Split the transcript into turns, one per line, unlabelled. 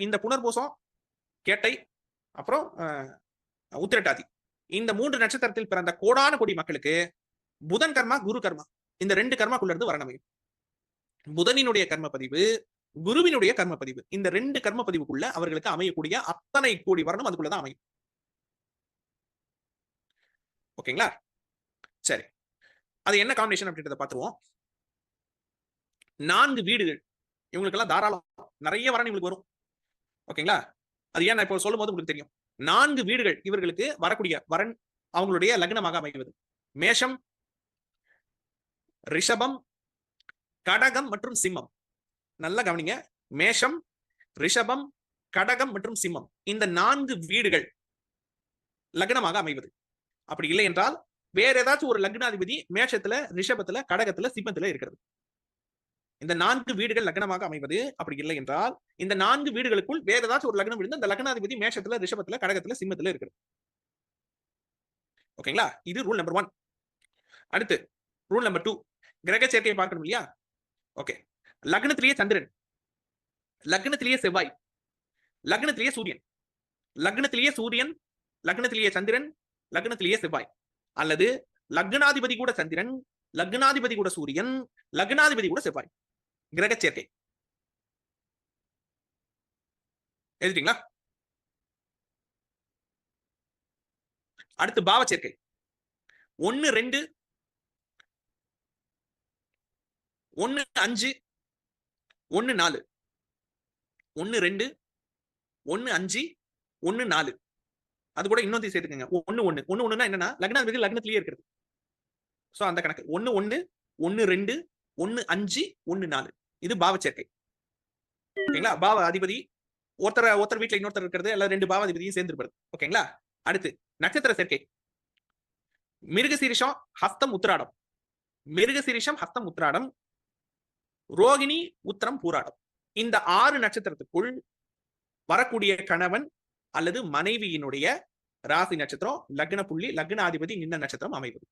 இந்த புனர்பூசம், கேட்டை, அப்புறம் உத்திரட்டாதி, இந்த 3 நட்சத்திரத்தில் பிறந்த கோடான கோடி மக்களுக்கு புதன் கர்மா, குரு கர்மா, இந்த 2 கர்மாக்குள்ள இருந்து வரணும். புதனினுடைய கர்ம பதிவு, குருவினுடைய கர்ம பதிவு, இந்த 2 கர்ம பதிவுக்குள்ள அவர்களுக்கு அமையக்கூடிய அத்தனை கோடி வரணும் அதுக்குள்ளதான் அமையும். ஓகேங்களா? சரி, அது என்ன காம்பினேஷன் அப்படின்றத பார்த்துருவோம். 4 வீடுகள் இவங்களுக்கெல்லாம் தாராளம் நிறைய வரன் இவங்களுக்கு வரும். ஓகேங்களா? அது ஏன் இப்போ சொல்லும் போது உங்களுக்கு தெரியும். 4 வீடுகள் இவர்களுக்கு வரக்கூடிய வரன் அவங்களுடைய லக்னமாக அமைவது. மேஷம், ரிஷபம், கடகம் மற்றும் சிம்மம். நல்லா கவனிங்க. மேஷம், ரிஷபம், கடகம் மற்றும் சிம்மம், இந்த 4 வீடுகள் லக்னமாக அமைவது. அப்படி இல்லை என்றால் வேற ஏதாச்சும் ஒரு லக்னாதிபதி மேஷத்துல, ரிஷபத்துல, கடகத்துல, சிம்மத்துல இருக்கிறது. இந்த 4 வீடுகள் லக்னமாக அமைவது. அப்படி இல்லை என்றால் இந்த 4 வீடுகளுக்குள் வேற ஏதாச்சும் ஒரு லக்னம் இருந்து அந்த லக்னாதிபதி மேஷத்துல, ரிஷபத்துல, கடகத்துல, சிம்மத்துல இருக்கிறது. ஓகேங்களா? இது ரூல் நம்பர் 1. அடுத்து ரூல் நம்பர் 2, கிரக சேர்க்கையை பார்க்கணும் இல்லையா? ஓகே, லக்னத்திலேயே சந்திரன், லக்னத்திலேயே செவ்வாய், லக்னத்திலேயே சூரியன், லக்னத்திலேயே சூரியன், லக்னத்திலேயே சந்திரன், லக்னத்திலேயே செவ்வாய், அல்லது லக்னாதிபதி கூட சந்திரன், லக்னாதிபதி கூட சூரியன், லக்னாதிபதி கூட செவ்வாய், கிரக சேர்க்கை. எழுதிட்டீங்களா? அடுத்து பாவ சேர்க்கை. 1 2 1 5 1 4 1 2 1 5 1 4. அது கூட இன்னொரு சேர்த்துக்கங்க. 1 1 1 1னா என்னன்னா லக்னாதிபதி லக்னத்திலேயே இருக்கிறது. சோ அந்த கணக்கு 1 1 1 2 1 5 1 4, இது பாவ சேர்க்கை. ஓகேங்களா? பாவ அதிபதி ஒருத்தர் வீட்டுல இன்னொருத்தர் இருக்கிறது, அல்ல 2 பாவ அதிபதியும் சேர்ந்து. ஓகேங்களா? அடுத்து நட்சத்திர சேர்க்கை. மிருகசீரிஷம், ஹஸ்தம், உத்திராடம், மிருகசீரிஷம், ஹஸ்தம், உத்திராடம், ரோகிணி, உத்திரம், பூராடம், இந்த 6 நட்சத்திரத்துக்குள் வரக்கூடிய கணவன் அல்லது மனைவியினுடைய ராசி நட்சத்திரம், லக்ன புள்ளி, லக்னாதிபதி நின்ன நட்சத்திரம் அமைவது.